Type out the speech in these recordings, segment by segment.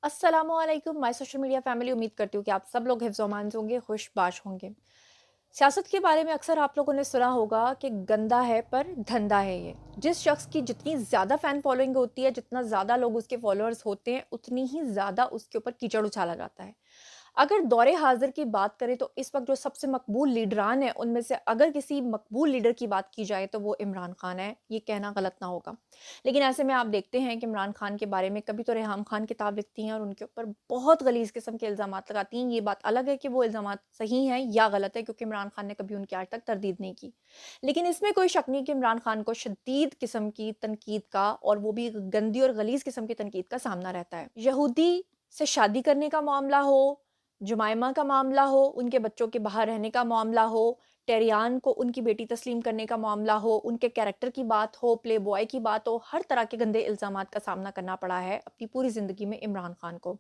अस्सलामुअलैकुम my social media family. उम्मीद करती हूँ कि आप सब लोग हिफ्ज़-ओ-अमान से होंगे, खुश-बाश होंगे। सियासत के बारे में अक्सर आप लोगों ने सुना होगा कि गंदा है पर धंधा है ये। जिस शख्स की जितनी ज़्यादा फ़ैन फ़ॉलोइंग होती है, जितना ज़्यादा लोग उसके फ़ॉलोअर्स होते हैं, उतनी ही ज़्यादा उसके ऊपर कीचड़ उछाला जाता है। अगर दौरे हाज़िर की बात करें तो इस वक़्त जो सबसे मकबूल लीडरान हैं, उनमें से अगर किसी मकबूल लीडर की बात की जाए तो वो इमरान खान है, ये कहना गलत ना होगा। लेकिन ऐसे में आप देखते हैं कि इमरान खान के बारे में कभी तो रेहाम खान किताब लिखती हैं और उनके ऊपर बहुत गलीज़ किस्म के इल्ज़ामात लगाती हैं। ये बात अलग है कि वो इल्ज़ामात सही हैं या गलत है, क्योंकि इमरान खान ने कभी उनकी आज तक तरदीद नहीं की। लेकिन इसमें कोई शक नहीं कि इमरान खान को शदीद किस्म की तनकीद का, और वो भी गंदी और गलीज़ किस्म की तनकीद का सामना रहता है। यहूदी से शादी करने का मामला हो, जुमाइमा का मामला हो, उनके बच्चों के बाहर रहने का मामला हो, टेरियान को उनकी बेटी तस्लीम करने का मामला हो, उनके कैरेक्टर की बात हो, प्ले बॉय की बात हो, हर तरह के गंदे इल्ज़ामात का सामना करना पड़ा है अपनी पूरी ज़िंदगी में इमरान खान को।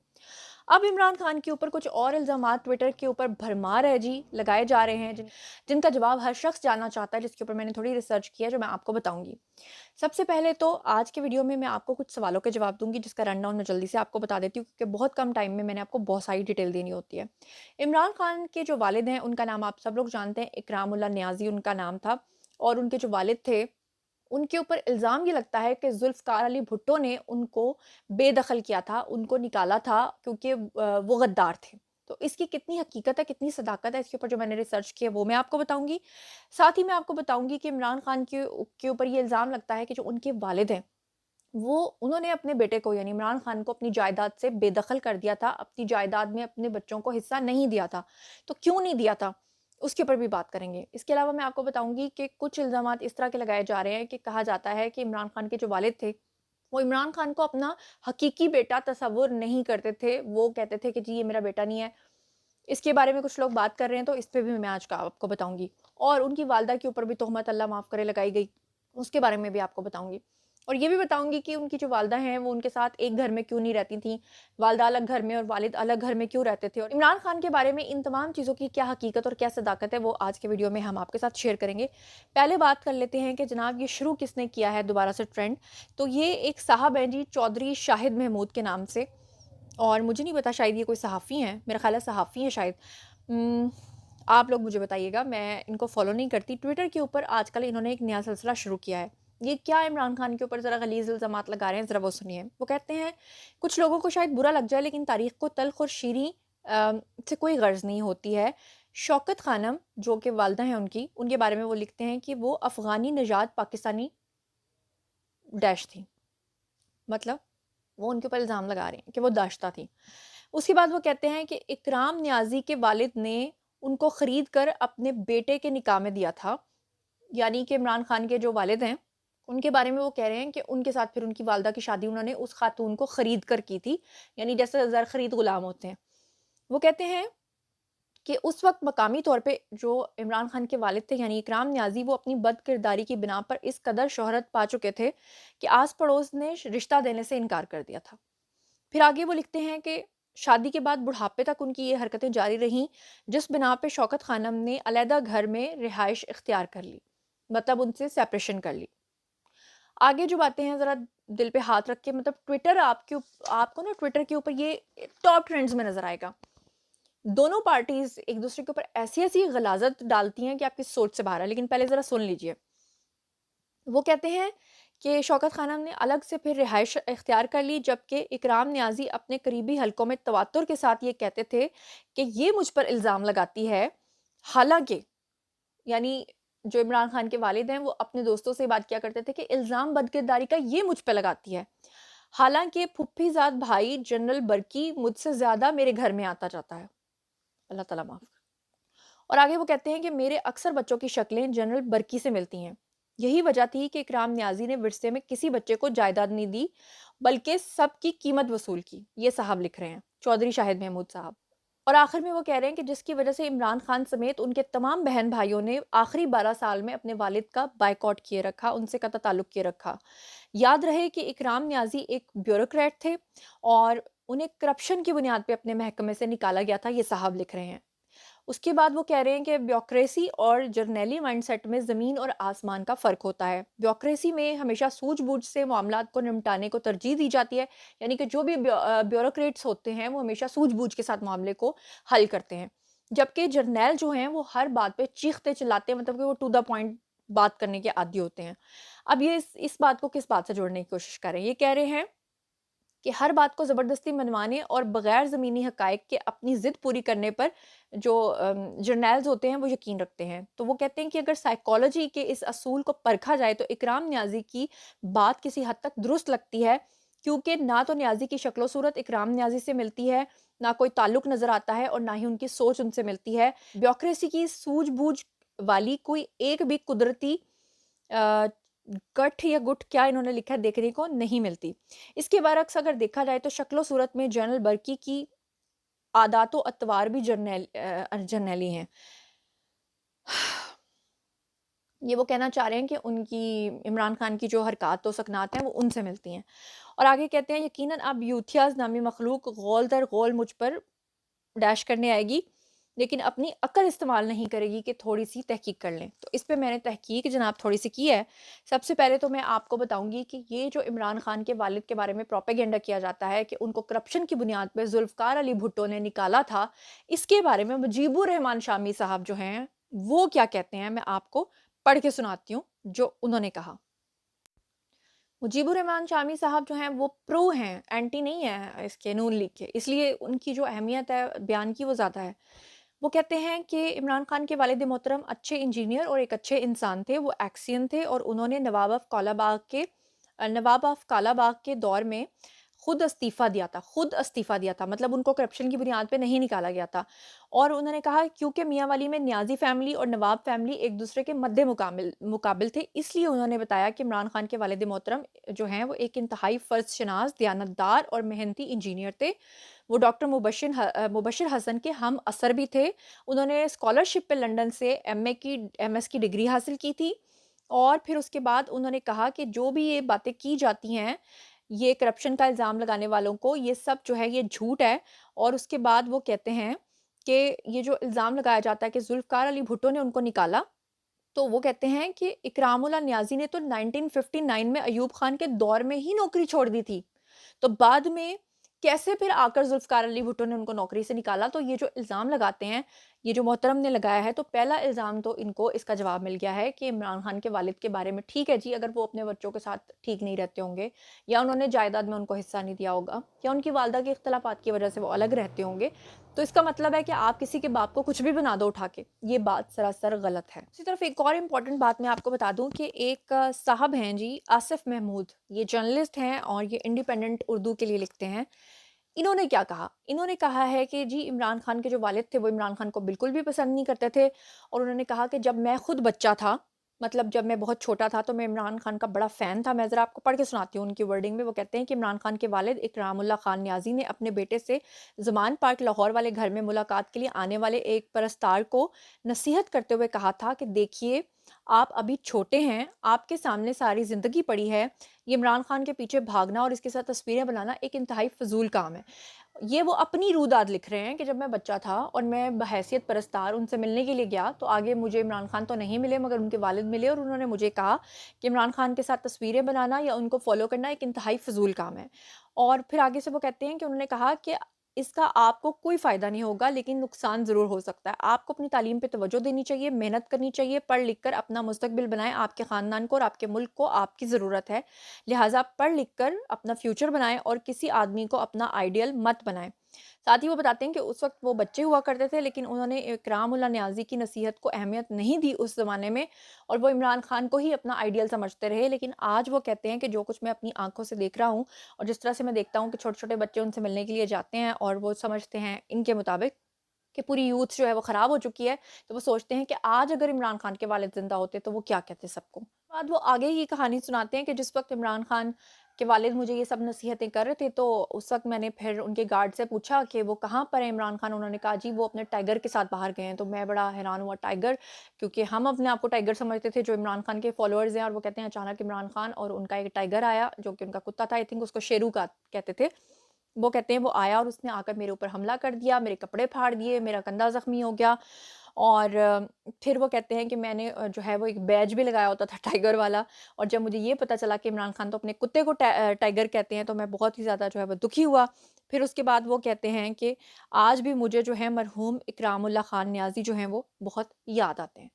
अब इमरान खान के ऊपर कुछ और इल्ज़ामात ट्विटर के ऊपर भरमार है जी, लगाए जा रहे हैं जिनका जवाब हर शख्स जानना चाहता है, जिसके ऊपर मैंने थोड़ी रिसर्च की है, जो मैं आपको बताऊँगी। सबसे पहले तो आज के वीडियो में मैं आपको कुछ सवालों के जवाब दूँगी, जिसका रनडाउन मैं जल्दी से आपको बता देती हूँ, क्योंकि बहुत कम टाइम में मैंने आपको बहुत सारी डिटेल देनी होती है। इमरान खान के जो वालिद हैं, उनका नाम आप सब लोग जानते हैं, इकरामुल्लाह नियाज़ी उनका नाम था। और उनके जो वालिद थे, उनके ऊपर इल्ज़ाम ये लगता है कि ज़ुल्फ़िकार अली भुट्टो ने उनको बेदखल किया था, उनको निकाला था, क्योंकि वो गद्दार थे। तो इसकी कितनी हकीकत है, कितनी सदाकत है, इसके ऊपर जो मैंने रिसर्च की है वो मैं आपको बताऊँगी। साथ ही मैं आपको बताऊँगी कि इमरान खान के ऊपर ये इल्ज़ाम लगता है कि जो उनके वालिद हैं, वो उन्होंने अपने बेटे को यानी इमरान खान को अपनी जायदाद से बेदखल कर दिया था, अपनी जायदाद में अपने बच्चों को हिस्सा नहीं दिया था। तो क्यों नहीं दिया था? उसके ऊपर भी बात करेंगे। इसके अलावा मैं आपको बताऊँगी कि कुछ इल्ज़ामात इस तरह के लगाए जा रहे हैं कि कहा जाता है कि इमरान खान के जो वालिद थे, वो इमरान खान को अपना हकीकी बेटा तसव्वुर नहीं करते थे। वो कहते थे कि जी ये मेरा बेटा नहीं है। इसके बारे में कुछ लोग बात कर रहे हैं, तो इस पे भी मैं आज का आपको बताऊँगी। और उनकी वालिदा के ऊपर भी तोहमत अल्लाह माफ़ करे लगाई गई, उसके बारे में भी आपको बताऊँगी। और ये भी बताऊँगी कि उनकी जो वालिदा हैं, वो उनके साथ एक घर में क्यों नहीं रहती थीं, वालिदा अलग घर में और वालिद अलग घर में क्यों रहते थे। और इमरान खान के बारे में इन तमाम चीज़ों की क्या हकीकत और क्या सदाकत है, वो आज के वीडियो में हम आपके साथ शेयर करेंगे। पहले बात कर लेते हैं कि जनाब ये शुरू किसने किया है दोबारा से ट्रेंड। तो ये एक साहब हैं जी, चौधरी शाहिद महमूद के नाम से। और मुझे नहीं पता, शायद ये कोई सहाफ़ी हैं, मेरा ख़्याल है सहाफ़ी हैं शायद। उम, आप लोग मुझे बताइएगा, मैं इनको फ़ॉलो नहीं करती। ट्विटर के ऊपर आजकल इन्होंने एक नया सिलसिला शुरू किया है। ये क्या इमरान खान के ऊपर ज़रा गलीज़ इल्ज़ामात लगा रहे हैं, ज़रा वो सुनिए। वो कहते हैं, कुछ लोगों को शायद बुरा लग जाए, लेकिन तारीख़ को तल्ख़ और शीरीं से कोई ग़र्ज़ नहीं होती है। शौकत ख़ानम, जो कि वालिदा हैं उनकी, उनके बारे में वो लिखते हैं कि वो अफ़गानी निजात पाकिस्तानी डैश थी। मतलब वो उनके ऊपर इल्ज़ाम लगा रहे हैं कि वो दाश्ता थी। उसके बाद वो कहते हैं कि इकराम नियाज़ी के वालिद ने उनको ख़रीद कर अपने बेटे के निकाह में दिया था। यानी कि इमरान खान के जो वालिद हैं, उनके बारे में वो कह रहे हैं कि उनके साथ फिर उनकी वालिदा की शादी उन्होंने उस ख़ातून को ख़रीद कर की थी। यानी जैसे ज़र ख़रीद ग़ुलाम होते हैं। वो कहते हैं कि उस वक़्त मकामी तौर पे जो इमरान खान के वालिद थे यानी इकराम नियाज़ी, वो अपनी बदकिरदारी की बिना पर इस कदर शोहरत पा चुके थे कि आस-पड़ोस ने रिश्ता देने से इनकार कर दिया था। फिर आगे वो लिखते हैं कि शादी के बाद बुढ़ापे तक उनकी ये हरकतें जारी रहीं, जिस बिना पे शौकत खानम ने अलहदा घर में रिहाइश इख्तियार कर ली। मतलब उनसे सेपरेशन कर ली। आगे जो बातें हैं, ज़रा दिल पे हाथ रख के, मतलब ट्विटर आपको ना ट्विटर के ऊपर ये टॉप ट्रेंड्स में नज़र आएगा। दोनों पार्टीज़ एक दूसरे के ऊपर ऐसी-ऐसी ग़लाज़त डालती हैं कि आपकी सोच से बाहर है। लेकिन पहले ज़रा सुन लीजिए। वो कहते हैं कि शौकत खानम ने अलग से फिर रिहाइश इख्तियार कर ली, जबकि इकराम नियाज़ी अपने करीबी हलकों में तवातुर के साथ ये कहते थे कि ये मुझ पर इल्ज़ाम लगाती है। हालाँकि यानी जो इमरान खान के वालिद हैं, वो अपने दोस्तों से बात किया करते थे कि इल्ज़ाम बदकिरदारी का ये मुझ पे लगाती है। हालाँकि फूफीज़ाद भाई जनरल बर्की मुझसे ज़्यादा मेरे घर में आता जाता है। अल्लाह ताला माफ़ करे। और आगे वो कहते हैं कि मेरे अक्सर बच्चों की शक्लें जनरल बर्की से मिलती हैं। यही वजह थी कि इकराम नियाज़ी ने विरसे में किसी बच्चे को जायदाद नहीं दी, बल्कि सबकी कीमत वसूल की। ये साहब लिख रहे हैं, चौधरी शाहिद महमूद साहब। और आखिर में वो कह रहे हैं कि जिसकी वजह से इमरान खान समेत उनके तमाम बहन भाइयों ने आखिरी 12 साल में अपने वालिद का बायकॉट किए रखा, उनसे कतई ताल्लुक़ किए रखा। याद रहे कि इकराम नियाज़ी एक ब्यूरोक्रेट थे और उन्हें करप्शन की बुनियाद पे अपने महकमे से निकाला गया था, ये साहब लिख रहे हैं। उसके बाद वो कह रहे हैं कि ब्यूरोक्रेसी और जर्नैली माइंडसेट में ज़मीन और आसमान का फ़र्क होता है। ब्यूरोक्रेसी में हमेशा सूझबूझ से मामलात को निपटाने को तरजीह दी जाती है, यानी कि जो भी ब्यूरोक्रेट्स होते हैं वो हमेशा सूझबूझ के साथ मामले को हल करते हैं। जबकि जर्नैल जो हैं वो हर बात पे चीखते चिल्लाते हैं, मतलब कि वो टू द पॉइंट बात करने के आदी होते हैं। अब ये इस बात को किस बात से जोड़ने की कोशिश कर रहे हैं? ये कह रहे हैं कि हर बात को ज़बरदस्ती मनवाने और बगैर ज़मीनी हक़ाइक़ के अपनी ज़िद पूरी करने पर जो जर्नैल्स होते हैं वो यकीन रखते हैं। तो वो कहते हैं कि अगर साइकोलॉजी के इस असूल को परखा जाए तो इकराम नियाज़ी की बात किसी हद तक दुरुस्त लगती है, क्योंकि ना तो नियाज़ी की शक्ल-ओ-सूरत इकराम नियाज़ी से मिलती है, ना कोई ताल्लुक नज़र आता है और ना ही उनकी सोच उनसे मिलती है। ब्यूरोक्रेसी की सूझबूझ वाली कोई एक भी कुदरती अ, गठ या गुट क्या इन्होंने लिखा है देखने को नहीं मिलती। इसके बरअक्स अगर देखा जाए तो शक्ल-ओ-सूरत में जनरल बर्की की आदात-ओ-अतवार भी जरनैली हैं। ये वो कहना चाह रहे हैं कि उनकी इमरान खान की जो हरकत व सकनात हैं वो उनसे मिलती हैं। और आगे कहते हैं यकीनन अब यूथियाज़ नामी मखलूक गौल दर गौल मुझ पर डैश करने आएगी, लेकिन अपनी अक्ल इस्तेमाल नहीं करेगी कि थोड़ी-सी तहकीक कर लें। तो इस पे मैंने तहकीक जनाब थोड़ी-सी की है। सबसे पहले तो मैं आपको बताऊँगी कि ये जो इमरान खान के वालिद के बारे में प्रोपेगेंडा किया जाता है कि उनको करप्शन की बुनियाद पे ज़ुल्फ़िकार अली भुट्टो ने निकाला था, इसके बारे में मुजीबुर रहमान शामी साहब जो हैं, वो क्या कहते हैं, मैं आपको पढ़ के सुनाती हूँ, जो उन्होंने कहा। मुजीबुर रहमान शामी साहब जो हैं वो प्रो हैं, एंटी नहीं है इसके नून लीग के, इसलिए उनकी जो अहमियत है बयान की वो ज़्यादा है। वो कहते हैं कि इमरान खान के वालिद मोहतरम अच्छे इंजीनियर और एक अच्छे इंसान थे, वो एक्सियन थे और उन्होंने नवाब ऑफ कालाबाग के दौर में खुद इस्तीफ़ा दिया था, मतलब उनको करप्शन की बुनियाद पे नहीं निकाला गया था। और उन्होंने कहा क्योंकि मियाँ वाली में नियाज़ी फ़ैमिली और नवाब फ़ैमिली एक दूसरे के मद्दे मुकाबिल थे, इसलिए उन्होंने बताया कि इमरान खान के वालिद मोहतरम जो हैं वो एक इंतहाई फ़र्ज़शनास, दयानतदार और मेहनती इंजीनियर थे। वो डॉक्टर मुबशिर हसन के हम असर भी थे। उन्होंने स्कॉलरशिप पे लंदन से एमएस की डिग्री हासिल की थी और फिर उसके बाद उन्होंने कहा कि जो भी ये बातें की जाती हैं, ये करप्शन का इल्ज़ाम लगाने वालों को, ये सब जो है ये झूठ है। और उसके बाद वो कहते हैं कि ये जो इल्ज़ाम लगाया जाता है कि ज़ुल्फ़िकार अली भुट्टो ने उनको निकाला, तो वो कहते हैं कि इकरामुल्लाह नियाज़ी ने तो 1959 में अयूब खान के दौर में ही नौकरी छोड़ दी थी। तो बाद में कैसे फिर आकर ज़ुल्फ़िकार अली भुट्टो ने उनको नौकरी से निकाला? तो ये जो इल्ज़ाम लगाते हैं, ये जो मोहतरम ने लगाया है, तो पहला इल्ज़ाम तो इनको इसका जवाब मिल गया है कि इमरान खान के वालिद के बारे में ठीक है जी, अगर वो अपने बच्चों के साथ ठीक नहीं रहते होंगे या उन्होंने जायदाद में उनको हिस्सा नहीं दिया होगा या उनकी वालदा के इख्तिलाफ़ात की वजह से वो अलग रहते होंगे, तो इसका मतलब है कि आप किसी के बाप को कुछ भी बना दो उठा के, ये बात सरासर गलत है। दूसरी तरफ एक और इम्पॉर्टेंट बात मैं आपको बता दूँ कि एक साहब हैं जी आसिफ महमूद, ये जर्नलिस्ट हैं और ये इंडिपेंडेंट उर्दू के लिए लिखते हैं। इन्होंने क्या कहा? इन्होंने कहा है कि जी इमरान खान के जो वालिद थे वो इमरान खान को बिल्कुल भी पसंद नहीं करते थे और उन्होंने कहा कि जब मैं खुद बच्चा था, मतलब जब मैं बहुत छोटा था तो मैं इमरान खान का बड़ा फ़ैन था। मैं ज़रा आपको पढ़ के सुनाती हूँ उनकी वर्डिंग में। वो कहते हैं कि इमरान खान के वालिद इकरामुल्लाह खान नियाज़ी ने अपने बेटे से ज़मान पार्क लाहौर वाले घर में मुलाकात के लिए आने वाले एक परस्तार को नसीहत करते हुए कहा था कि देखिए, आप अभी छोटे हैं, आपके सामने सारी ज़िंदगी पड़ी है। ये इमरान खान के पीछे भागना और इसके साथ तस्वीरें बनाना एक इंतहाई फ़िज़ूल काम है। ये वो अपनी रूदाद लिख रहे हैं कि जब मैं बच्चा था और मैं बहैसियत परस्तार उनसे मिलने के लिए गया, तो आगे मुझे इमरान खान तो नहीं मिले मगर उनके वालिद मिले और उन्होंने मुझे कहा कि इमरान खान के साथ तस्वीरें बनाना या उनको फ़ॉलो करना एक इंतहाई फ़िज़ूल काम है। और फिर आगे से वो कहते हैं कि उन्होंने कहा कि इसका आपको कोई फ़ायदा नहीं होगा, लेकिन नुकसान ज़रूर हो सकता है। आपको अपनी तालीम पे तवज्जो देनी चाहिए, मेहनत करनी चाहिए, पढ़ लिख कर अपना मुस्तकबिल बनाएँ, आपके ख़ानदान को और आपके मुल्क को आपकी ज़रूरत है। लिहाज़ा पढ़ लिख कर अपना फ्यूचर बनाएँ और किसी आदमी को अपना आइडियल मत बनाएँ। साथ ही वो बताते हैं कि उस वक़्त वो बच्चे हुआ करते थे, लेकिन उन्होंने इकरामुल्लाह नियाज़ी की नसीहत को अहमियत नहीं दी उस ज़माने में और वो इमरान खान को ही अपना आइडियल समझते रहे। लेकिन आज वो कहते हैं कि जो कुछ मैं अपनी आँखों से देख रहा हूँ और जिस तरह से मैं देखता हूँ कि छोटे-छोटे बच्चे उनसे मिलने के लिए जाते हैं और वो समझते हैं इनके मुताबिक कि पूरी यूथ जो है वो ख़राब हो चुकी है, तो वो सोचते हैं कि आज अगर इमरान खान के वालिद ज़िंदा होते तो वो क्या कहते सबको। बाद वो आगे ही कहानी सुनाते हैं कि जिस वक़्त इमरान खान के वालिद मुझे ये सब नसीहतें कर रहे थे, तो उस वक़्त मैंने फिर उनके गार्ड से पूछा कि वो कहाँ पर है इमरान खान? उन्होंने कहा जी वो अपने टाइगर के साथ बाहर गए हैं। तो मैं बड़ा हैरान हुआ, टाइगर? क्योंकि हम अपने आप को टाइगर समझते थे जो इमरान खान के फ़ॉलोअर्स हैं और वो कहते हैं अचानक इमरान खान और उनका एक टाइगर आया जो कि उनका कुत्ता था, आई थिंक उसको शेरू का कहते थे। वो कहते हैं वो आया और उसने आकर मेरे ऊपर हमला कर दिया, मेरे कपड़े फाड़ दिए, मेरा कंधा ज़ख्मी हो गया और फिर वो कहते हैं कि मैंने जो है वो एक बैज भी लगाया होता था टाइगर वाला और जब मुझे ये पता चला कि इमरान खान तो अपने कुत्ते को टाइगर कहते हैं तो मैं बहुत ही ज़्यादा जो है वो दुखी हुआ। फिर उसके बाद वो कहते हैं कि आज भी मुझे जो है मरहूम इकरामुल्लाह खान नियाज़ी जो हैं वो बहुत याद आते हैं।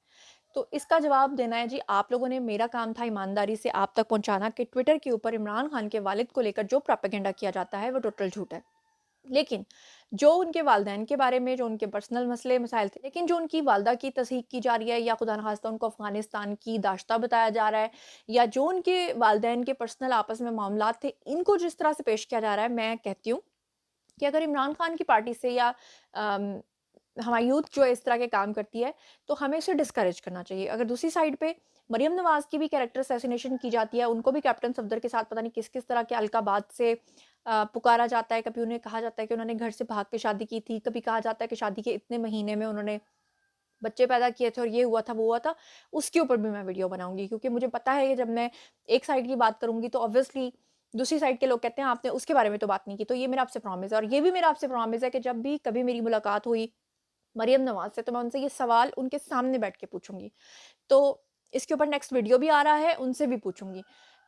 तो इसका जवाब देना है जी आप लोगों ने, मेरा काम था ईमानदारी से आप तक पहुँचाना कि ट्विटर के ऊपर इमरान खान के वालिद को लेकर जो प्रोपेगेंडा किया जाता है वो टोटल झूठ है। लेकिन जो उनके वालिदैन के बारे में जो उनके पर्सनल मसले मसाइल थे, लेकिन जो उनकी वालिदा की तस्दीक की जा रही है या खुदा न खास्ता उनको अफ़गानिस्तान की दाश्ता बताया जा रहा है या जो उनके वालिदैन के पर्सनल आपस में मामलात थे, इनको जिस तरह से पेश किया जा रहा है, मैं कहती हूँ कि अगर इमरान खान की पार्टी से या अम, हमारी यूथ जो है इस तरह के काम करती है, तो हमें इसे डिस्करेज करना चाहिए। अगर दूसरी साइड पे मरियम नवाज़ की भी कैरेक्टर असैसिनेशन की जाती है, उनको भी कैप्टन सफदर के साथ पता नहीं किस-किस तरह के अलकाबात से पुकारा जाता है। कभी उन्हें कहा जाता है कि उन्होंने घर से भाग के शादी की थी, कभी कहा जाता है कि शादी के इतने महीने में उन्होंने बच्चे पैदा किए थे और ये हुआ था, वो हुआ था। उसके ऊपर भी मैं वीडियो बनाऊँगी क्योंकि मुझे पता है कि जब मैं एक साइड की बात करूँगी तो ऑब्वियसली दूसरी साइड के लोग कहते हैं आपने उसके बारे में तो बात नहीं की। तो ये मेरा आपसे प्रॉमिस है और ये भी मेरा आपसे प्रॉमिस है कि जब भी कभी मेरी मुलाकात हुई मरियम नवाज़ से तो मैं उनसे ये सवाल उनके सामने बैठ के पूछूँगी। तो इसके ऊपर नेक्स्ट वीडियो भी आ रहा है, उनसे भी पूछूँगी।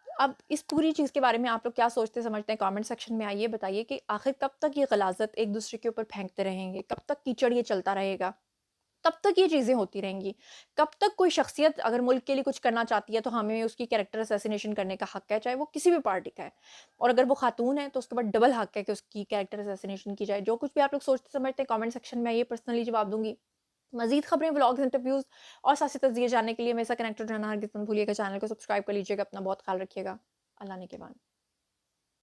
अब इस पूरी चीज़ के बारे में आप लोग क्या सोचते समझते हैं? कमेंट सेक्शन में आइए, बताइए कि आखिर कब तक ये ग़लाज़त एक-दूसरे के ऊपर फेंकते रहेंगे? कब तक कीचड़ ये चलता रहेगा? कब तक ये चीज़ें होती रहेंगी? कब तक कोई शख़्सियत अगर मुल्क के लिए कुछ करना चाहती है, तो हमें उसकी कैरेक्टर असैसिनेशन करने का हक़ है, चाहे वो किसी भी पार्टी का है। और अगर वो ख़ातून है, तो उसके बाद डबल हक़ है कि उसकी कैरेक्टर असैसिनेशन की जाए। जो कुछ भी आप लोग सोचते समझते हैं, कमेंट सेक्शन में आइए, पर्सनली जवाब दूँगी। मज़ीद खबरें, व्लॉग्स, इंटरव्यूज़ और सियासी तज़्ज़िये जानने के लिए मेरे साथ कनेक्टेड रहना हरगिज़ मत भूलिएगा। चैनल को सब्सक्राइब कर लीजिएगा। अपना बहुत ख़्याल रखिएगा। अल्लाह ने के बाद।